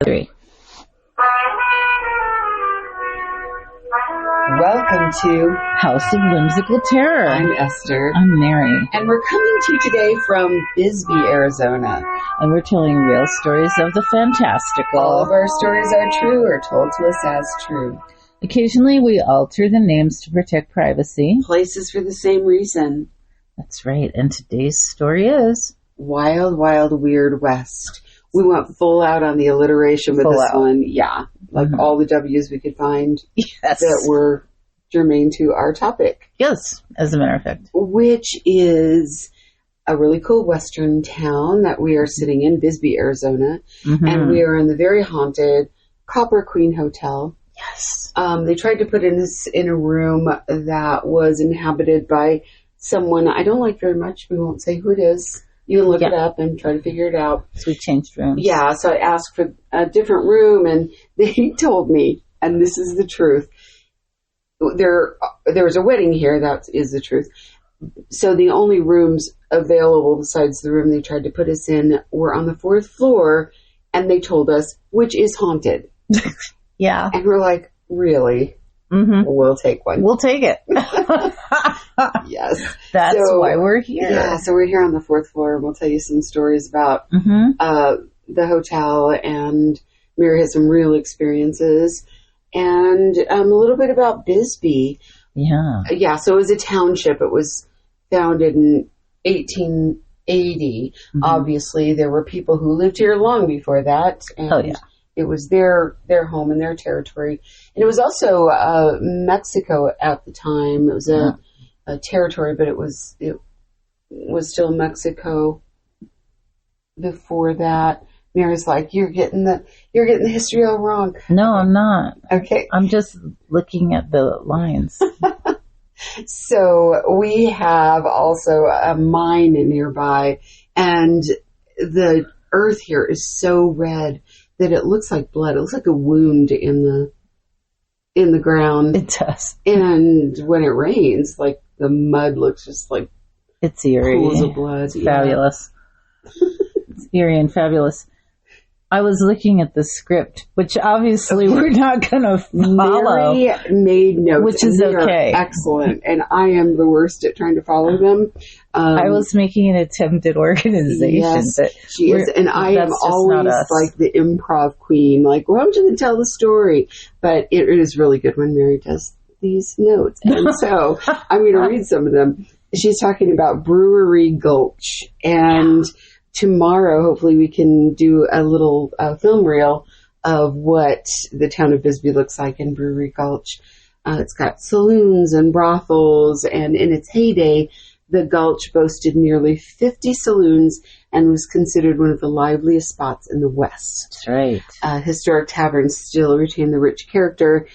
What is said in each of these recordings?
3. Welcome to House of Whimsical Terror. I'm Esther. I'm Mary. And we're coming to you today from Bisbee, Arizona. And we're telling real stories of the fantastical. All of our stories are true or told to us as true. Occasionally we alter the names to protect privacy. Places for the same reason. That's right. And today's story is Wild, Wild, Weird West. We went full out on the alliteration with this one. Yeah. Like all the W's we could find that were germane to our topic. Yes, as a matter of fact. Which is a really cool western town that we are sitting in, Bisbee, Arizona. And we are in the very haunted Copper Queen Hotel. Yes. They tried to put us in a room that was inhabited by someone I don't like very much. We won't say who it is. You can look it up and try to figure it out. So we changed rooms. Yeah, so I asked for a different room, and they told me, and this is the truth, there was a wedding here, that is the truth. So the only rooms available besides the room they tried to put us in were on the 4th floor, and they told us, which is haunted. Yeah. And we're like, really? We'll take one. We'll take it. Yes. That's why we're here. Yeah, so we're here on the 4th floor, and we'll tell you some stories about the hotel, and Mary has some real experiences, and a little bit about Bisbee. Yeah. Yeah, so it was a township. It was founded in 1880. Obviously, there were people who lived here long before that. And it was their home and their territory. And it was also Mexico at the time. It was a territory, but it was still Mexico before that. Mary's like, you're getting the history all wrong. No, I'm not. Okay. I'm just looking at the lines. So we have also a mine nearby, and the earth here is so red that it looks like blood. It looks like a wound in the ground. It does. And when it rains, like the mud looks just like it's eerie. Pools of blood. It's fabulous. It's eerie and fabulous. I was looking at the script, which obviously we're not going to follow. Mary made notes, which is okay. Excellent, and I am the worst at trying to follow them. I was making an attempt at organization. Yes, but she is, and I am always like the improv queen. Like, well, I'm going to tell the story, but it is really good when Mary does these notes, and so I'm going to read some of them. She's talking about Brewery Gulch, and tomorrow, hopefully, we can do a little film reel of what the town of Bisbee looks like in Brewery Gulch. It's got saloons and brothels, and in its heyday, the Gulch boasted nearly 50 saloons and was considered one of the liveliest spots in the West. That's right. Historic taverns still retain the rich character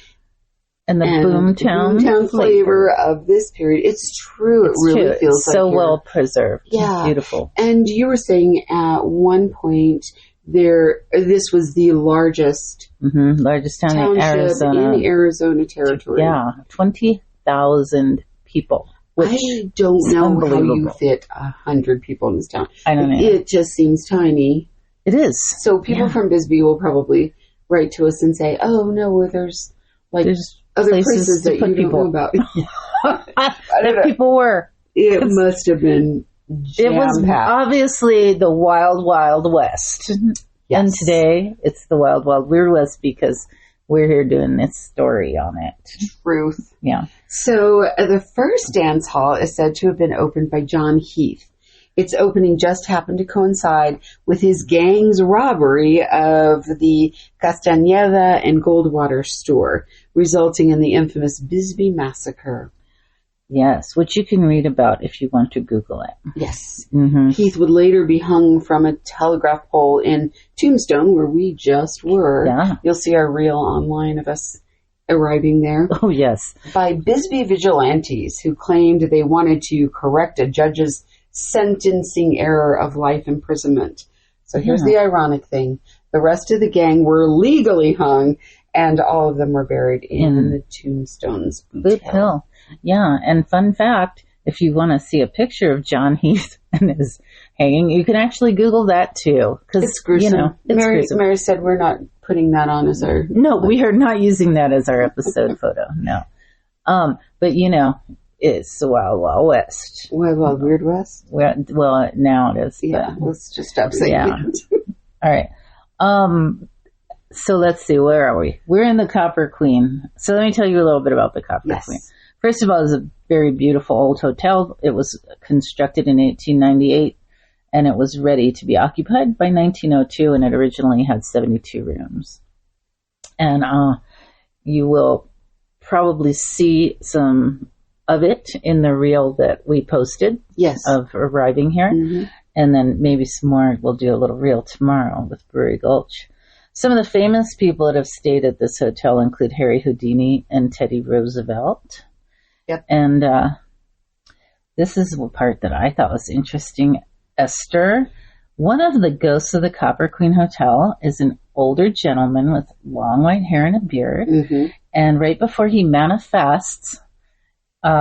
and the boomtown flavor of this period. It's true. It really feels like so well preserved. Yeah. Beautiful. And you were saying at one point this was the largest town in Arizona. In Arizona territory. Yeah. 20,000 people. I don't know how you fit 100 people in this town. I don't know. It just seems tiny. It is. So people from Bisbee will probably write to us and say, oh, no, there's other places that you don't know about. That people were. It must have been It was obviously the Wild, Wild West. Yes. And today it's the Wild, Wild Weird West because we're here doing this story on it. Truth. Yeah. So the first dance hall is said to have been opened by John Heath. Its opening just happened to coincide with his gang's robbery of the Castañeda and Goldwater store, resulting in the infamous Bisbee Massacre. Yes, which you can read about if you want to Google it. Yes. Heath would later be hung from a telegraph pole in Tombstone, where we just were. Yeah. You'll see our reel online of us arriving there. Oh, yes. By Bisbee vigilantes who claimed they wanted to correct a judge's sentencing error of life imprisonment. So here's the ironic thing. The rest of the gang were legally hung, and all of them were buried in the Tombstones Boot Hill. Yeah, and fun fact, if you want to see a picture of John Heath and his hanging, you can actually Google that too. It's gruesome. It's gruesome. Mary said we're not putting that on as our... No, we are not using that as our episode photo. No. But it's the Wild Wild West. Wild Weird West? Well, now it is. Yeah, let's just stop saying it. All right. So let's see, where are we? We're in the Copper Queen. So let me tell you a little bit about the Copper Queen. First of all, it's a very beautiful old hotel. It was constructed in 1898, and it was ready to be occupied by 1902, and it originally had 72 rooms. And you will probably see some of it in the reel that we posted of arriving here. Mm-hmm. And then maybe some more. We'll do a little reel tomorrow with Brewery Gulch. Some of the famous people that have stayed at this hotel include Harry Houdini and Teddy Roosevelt. Yep. And this is the part that I thought was interesting. Esther, one of the ghosts of the Copper Queen Hotel, is an older gentleman with long white hair and a beard. Mm-hmm. And right before he manifests,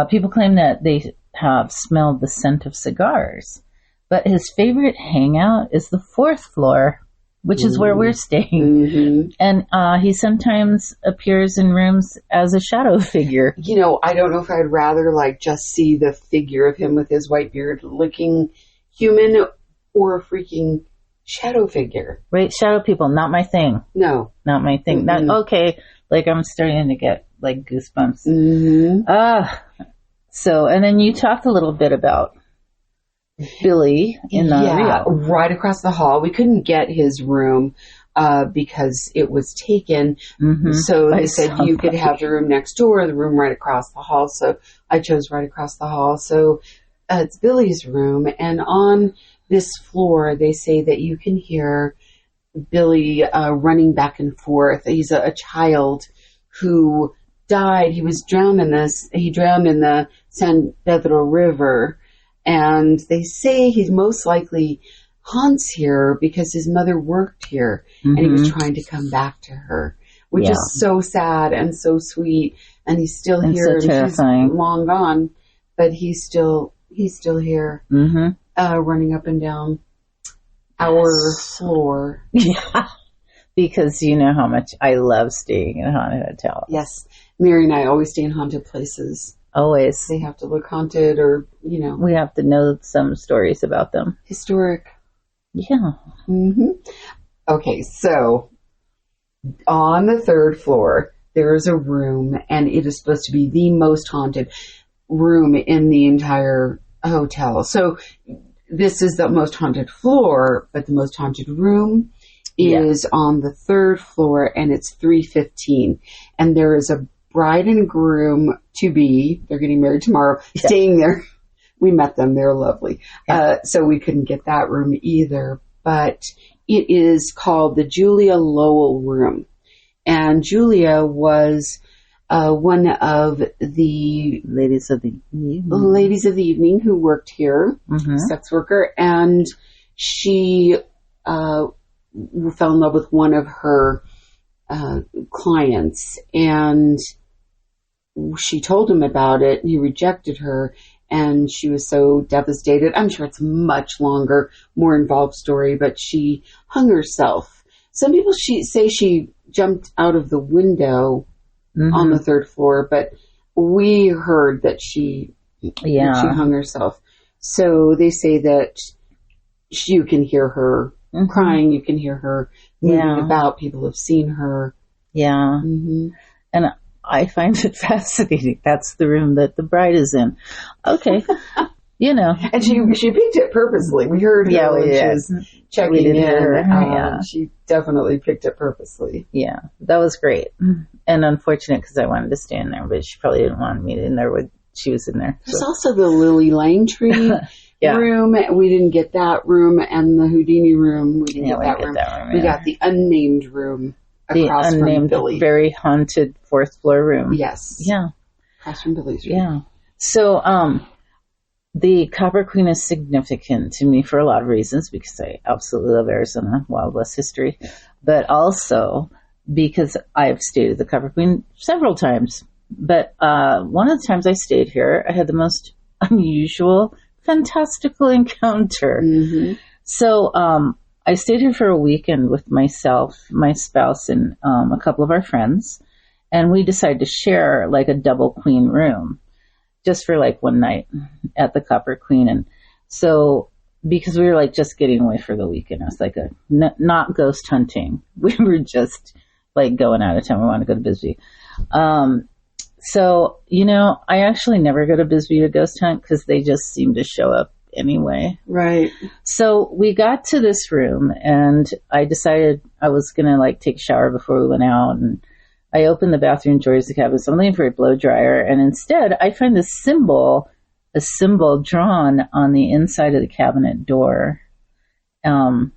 people claim that they have smelled the scent of cigars. But his favorite hangout is the 4th floor, which is where we're staying. Mm-hmm. And he sometimes appears in rooms as a shadow figure. I don't know if I'd rather just see the figure of him with his white beard looking human or a freaking shadow figure. Right, shadow people, not my thing. No. Not my thing. Mm-hmm. Okay, I'm starting to get goosebumps. Mm-hmm. So, and then you talked a little bit about Billy in the reel. Right across the hall. We couldn't get his room because it was taken. Mm-hmm. So they said you could have the room next door, the room right across the hall. So I chose right across the hall. So it's Billy's room. And on this floor, they say that you can hear Billy running back and forth. He's a child who died. He was drowned in he drowned in the San Pedro River. And they say he most likely haunts here because his mother worked here, mm-hmm. and he was trying to come back to her, which is so sad and so sweet. And he's still here. So terrifying. She's long gone, but he's still here, mm-hmm. Running up and down our floor. Yeah, because you know how much I love staying in haunted hotels. Yes, Mary and I always stay in haunted places. Always. They have to look haunted or, We have to know some stories about them. Historic. Yeah. Mm-hmm. Okay, so on the 3rd floor, there is a room, and it is supposed to be the most haunted room in the entire hotel. So this is the most haunted floor, but the most haunted room is on the 3rd floor, and it's 315. And there is a bride and groom to be, they're getting married tomorrow, staying there. We met them. They're lovely. So we couldn't get that room either, but it is called the Julia Lowell room. And Julia was one of the ladies of the evening who worked here, mm-hmm. sex worker. And she fell in love with one of her clients, and she told him about it, and he rejected her, and she was so devastated. I'm sure it's a much longer, more involved story, but she hung herself. Some people say she jumped out of the window mm-hmm. on the 3rd floor, but we heard that she hung herself. So they say that you can hear her mm-hmm. crying, you can hear her moving about. People have seen her. Yeah. Mm-hmm. And I find it fascinating. That's the room that the bride is in. Okay. And she picked it purposely. We heard her when she was checking in. She definitely picked it purposely. Yeah. That was great. And unfortunate because I wanted to stay in there, but she probably didn't want me in there when she was in there. There's also the Lily Langtree room. We didn't get that room. And the Houdini room. We didn't get that room. We got the unnamed room. Across the unnamed, from Billy. Very haunted 4th floor room. Yes. Yeah. Across from Billy's room. Yeah. So, the Copper Queen is significant to me for a lot of reasons, because I absolutely love Arizona Wild West history, but also because I've stayed at the Copper Queen several times. But one of the times I stayed here, I had the most unusual, fantastical encounter. Mm-hmm. So I stayed here for a weekend with myself, my spouse, and a couple of our friends. And we decided to share like a double queen room just for like one night at the Copper Queen. And so, because we were like just getting away for the weekend, it was like not ghost hunting. We were just like going out of town. We wanted to go to Bisbee. So, I actually never go to Bisbee to ghost hunt because they just seem to show up anyway. Right. So we got to this room and I decided I was going to like take a shower before we went out, and I opened the bathroom doors of the cabinet. So I'm looking for a blow dryer, and instead I find a symbol drawn on the inside of the cabinet door. And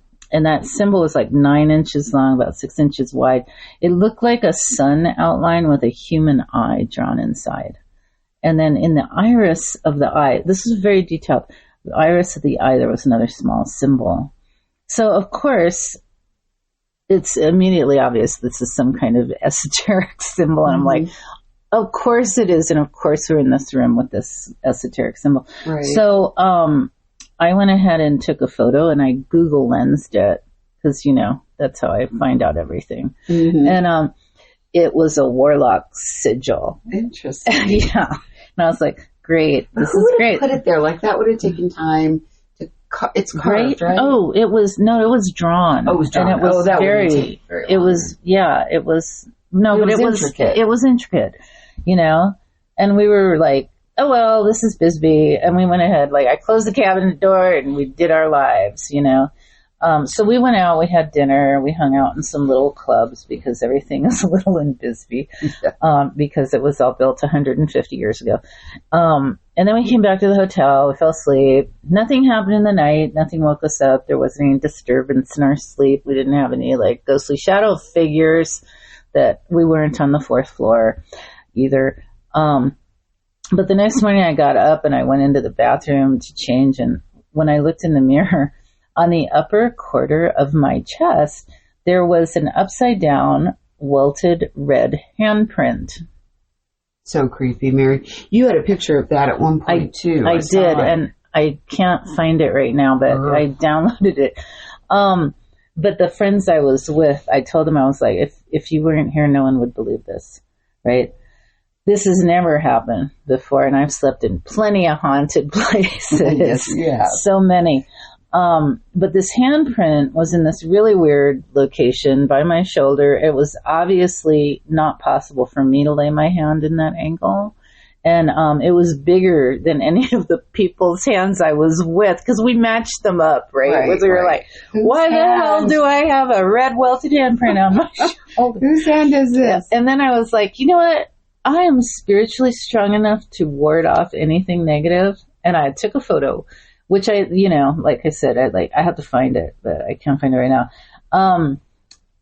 that symbol was like 9 inches long, about 6 inches wide. It looked like a sun outline with a human eye drawn inside. And then in the iris of the eye, this is very detailed, the iris of the eye, there was another small symbol. So, of course, it's immediately obvious this is some kind of esoteric symbol. And I'm like, of course it is. And of course we're in this room with this esoteric symbol. Right. So, I went ahead and took a photo and I Google lensed it because, that's how I find out everything. Mm-hmm. And it was a warlock sigil. Interesting. Yeah. And I was like, great. This is great. Put it there? Like that would have taken time to it's carved, right? Oh, it was drawn. Oh, it was drawn. And it was that very long. It was intricate. It was intricate, and we were like, oh, well, this is Bisbee. And we went ahead, like I closed the cabinet door and we did our lives, So we went out, we had dinner, we hung out in some little clubs because everything is little in Bisbee, because it was all built 150 years ago. And then we came back to the hotel, we fell asleep. Nothing happened in the night. Nothing woke us up. There wasn't any disturbance in our sleep. We didn't have any like ghostly shadow figures that we weren't on the 4th floor either. But the next morning I got up and I went into the bathroom to change. And when I looked in the mirror, on the upper quarter of my chest, there was an upside down, welted red handprint. So creepy, Mary. You had a picture of that at one point too. I did, and I can't find it right now, but I downloaded it. But the friends I was with, I told them, I was like, if you weren't here, no one would believe this, right? This has never happened before, and I've slept in plenty of haunted places. Yes, so many. But this handprint was in this really weird location by my shoulder. It was obviously not possible for me to lay my hand in that angle. And it was bigger than any of the people's hands I was with because we matched them up, right? We were like, why the hell do I have a red welted handprint on my shoulder? Whose hand is this? And then I was like, you know what? I am spiritually strong enough to ward off anything negative. And I took a photo, which I, like I said, I have to find it, but I can't find it right now.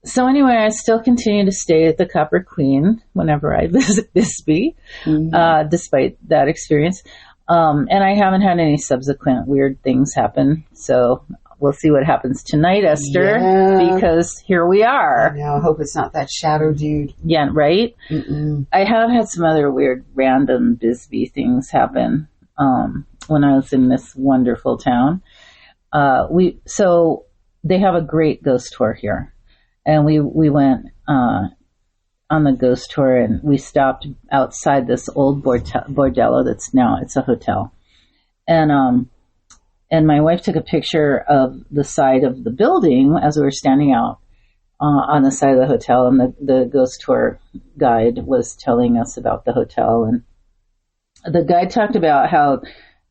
So anyway, I still continue to stay at the Copper Queen whenever I visit Bisbee, despite that experience. And I haven't had any subsequent weird things happen. So we'll see what happens tonight, Esther, because here we are. I hope it's not that shadow dude. Yeah, right? Mm-mm. I have had some other weird, random Bisbee things happen when I was in this wonderful town. So they have a great ghost tour here. And we went on the ghost tour, and we stopped outside this old bordello that's now, it's a hotel. And my wife took a picture of the side of the building as we were standing out on the side of the hotel, and the ghost tour guide was telling us about the hotel. And the guide talked about how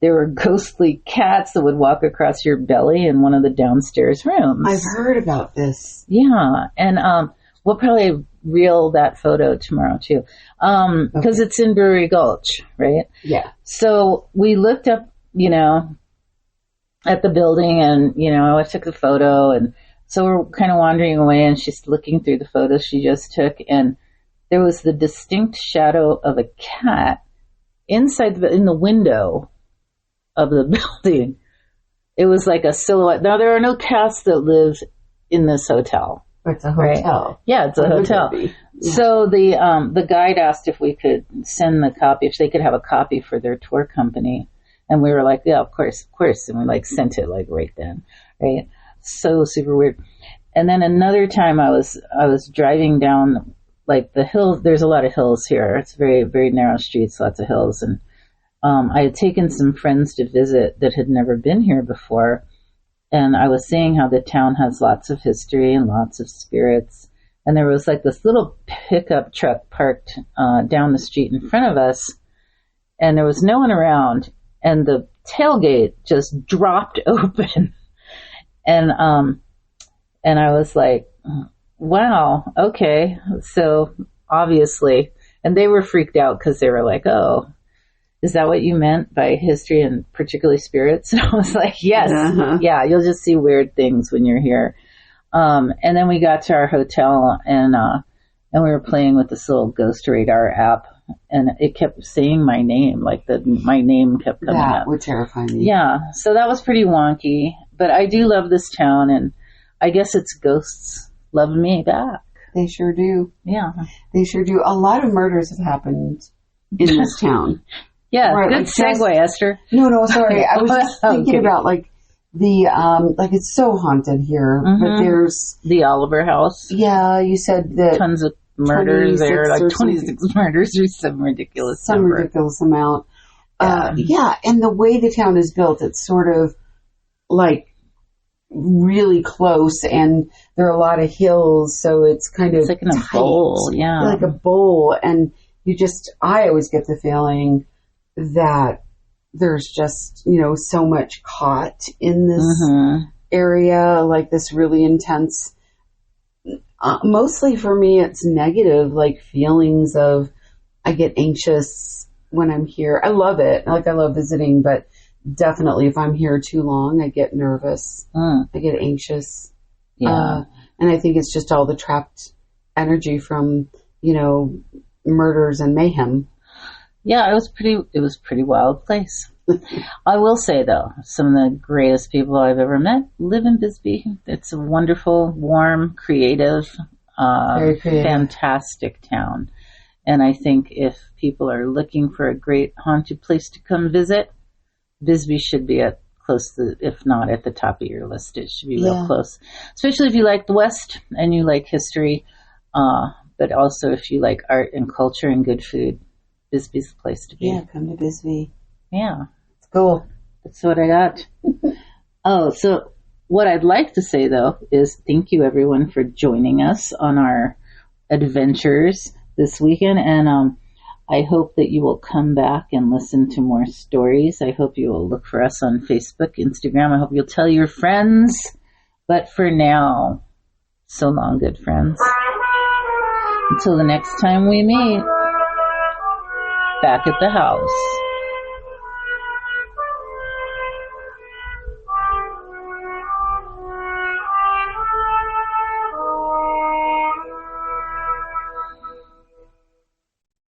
there were ghostly cats that would walk across your belly in one of the downstairs rooms. I've heard about this. Yeah. And we'll probably reel that photo tomorrow too, because it's in Brewery Gulch, right? Yeah. So we looked up, at the building, and, I took the photo, and so we're kind of wandering away, and she's looking through the photos she just took, and there was the distinct shadow of a cat in the window of the building. It was like a silhouette. Now, there are no cats that live in this hotel. It's a hotel. Right? Yeah, it's a hotel. Yeah. So the guide asked if we could send the copy, if they could have a copy for their tour company. And we were like, yeah, of course. And we sent it right then. Right. so super weird. And then another time I was driving down like the hill. There's a lot of hills here. It's very, very narrow streets, lots of hills. And I had taken some friends to visit that had never been here before. And I was seeing how the town has lots of history and lots of spirits. And there was like this little pickup truck parked down the street in front of us. And there was no one around. And the tailgate just dropped open. And I was like, wow, okay. So obviously, and they were freaked out because they were like, oh, is that what you meant by history and particularly spirits? And I was like, yes, yeah, you'll just see weird things when you're here. And then we got to our hotel and we were playing with this little Ghost Radar app and it kept saying my name, like my name kept coming up. That would terrify me. Yeah. So that was pretty wonky, but I do love this town and I guess it's ghosts love me back. They sure do. Yeah. They sure do. A lot of murders have happened in this town. Yeah. Right, good segue, Esther. No, sorry. I was just thinking about like the, like it's so haunted here, but there's the Oliver House. Yeah. You said that tons of murders there, like 26 murders or some ridiculous amount. Yeah. And the way the town is built, it's sort of like really close and there are a lot of hills, so it's kind of like in a bowl, like a bowl, and I always get the feeling that there's just, so much caught in this area, like this really intense, mostly for me it's negative, like feelings of, I get anxious when I'm here. I love it, like I love visiting, but definitely if I'm here too long, I get nervous. I get anxious. Yeah. And I think it's just all the trapped energy from, murders and mayhem. Yeah, it was pretty wild place. I will say though, some of the greatest people I've ever met live in Bisbee. It's a wonderful, warm, creative, very creative, fantastic town. And I think if people are looking for a great haunted place to come visit, Bisbee should be at close to, if not at the top of your list. It should be real close, especially if you like the West and you like history, but also if you like art and culture and good food. Bisbee's the place to be. Yeah, come to Bisbee. Yeah, it's cool. That's what I got. Oh, so what I'd like to say though is thank you everyone for joining us on our adventures this weekend, and I hope that you will come back and listen to more stories. I hope you will look for us on Facebook, Instagram. I hope you'll tell your friends. But for now, so long, good friends. Until the next time we meet, back at the house.